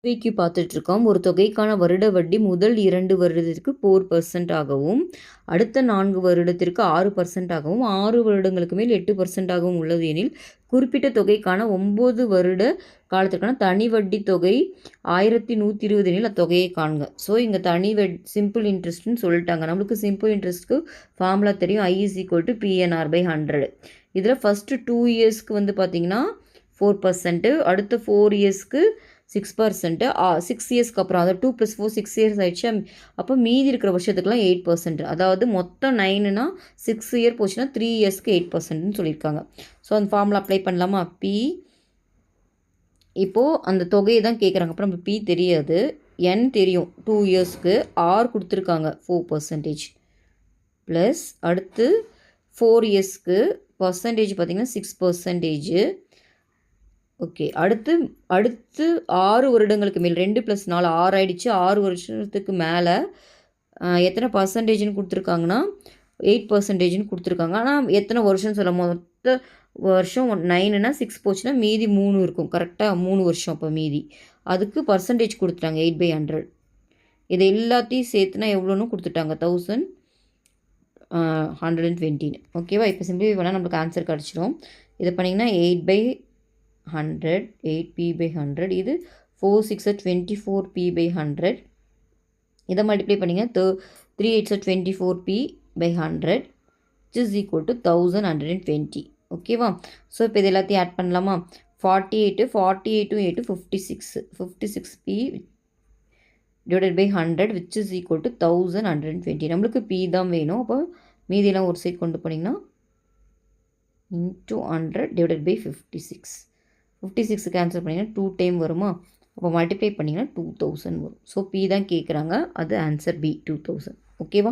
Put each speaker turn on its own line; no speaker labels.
தொகைக்கு பார்த்துட்ருக்கோம். ஒரு தொகைக்கான வருட வட்டி முதல் 2 வருடத்திற்கு 4% ஆகவும், அடுத்த 4 வருடத்திற்கு 6% ஆகவும், 6 வருடங்களுக்கு மேல் 8% ஆகவும் உள்ளது எனில், குறிப்பிட்ட தொகைக்கான 9 வருட காலத்திற்கான தனி வட்டி தொகை 1120 எனில் அத்தொகையை காண்க. ஸோ இங்கே சிம்பிள் இன்ட்ரெஸ்ட்னு சொல்லிட்டாங்க. நம்மளுக்கு சிம்பிள் இன்ட்ரெஸ்ட்க்கு ஃபார்முலா தெரியும். I = PNR/100. இதில் ஃபஸ்ட்டு 2 இயர்ஸ்க்கு வந்து பார்த்தீங்கன்னா 4%, அடுத்த 4 இயர்ஸ்க்கு 6%, 6 இயர்ஸ்க்கு அப்புறம் அதாவது 2 + 4 6 இயர்ஸ் ஆயிடுச்சு. அப்போ மீதி இருக்கிற வருஷத்துக்குலாம் 8%. அதாவது மொத்தம் 9னா 6 இயர் போச்சுன்னா 3 இயர்ஸ்க்கு 8%ன்னு சொல்லியிருக்காங்க. ஸோ அந்த ஃபார்முலா அப்ளை பண்ணலாமா? பி இப்போது அந்த தொகையை தான் கேட்குறாங்க. அப்புறம் நம்ம பி தெரியாது, என் தெரியும். 2 இயர்ஸ்க்கு ஆர் கொடுத்துருக்காங்க 4%. ப்ளஸ் அடுத்து 4 இயர்ஸ்க்கு பர்சன்டேஜ் பார்த்திங்கன்னா 6%. ஓகே. அடுத்து 6 வருடங்களுக்கு மேல் 2 + 4 6 ஆயிடுச்சு. 6 வருஷத்துக்கு மேலே எத்தனை பர்சன்டேஜ்னு கொடுத்துருக்காங்கன்னா 8%ன்னு கொடுத்துருக்காங்க. ஆனால் எத்தனை வருஷம்னு சொல்ல மொத்த வருஷம் 9னா 6 போச்சுன்னா மீதி 3 இருக்கும். கரெக்டாக 3 வருஷம் அப்போ மீதி. அதுக்கு பர்சன்டேஜ் கொடுத்துட்டாங்க 8/100. இதை எல்லாத்தையும் சேர்த்துனா எவ்வளோன்னு கொடுத்துட்டாங்க 1120. ஓகேவா? இப்போ சிம்பிளிஃபை பண்ணால் நம்மளுக்கு ஆன்சர் கிடச்சிடும். இதை பண்ணிங்கன்னா 8/100 8p/100. இது 4 6 24p/100. இதை மல்டிப்ளை பண்ணிங்க 3 8 24p/100 = 1120. ஓகேவா? ஸோ இப்போ இது எல்லாத்தையும் ஆட் பண்ணலாமா? 48 48 8 56 56p/100 = 1120. நம்மளுக்கு p தான் வேணும். அப்போ மீதியெல்லாம் ஒரு சைட் கொண்டு போனீங்கன்னா × 100/56. 56 கேன்சல் பண்ணிங்கன்னா 2 டைம் வருமா? அப்போ மல்டிப்ளை பண்ணிங்கன்னா 2000 வரும். ஸோ பி தான் கேட்குறாங்க. அது ஆன்சர் பி 2000. ஓகேவா?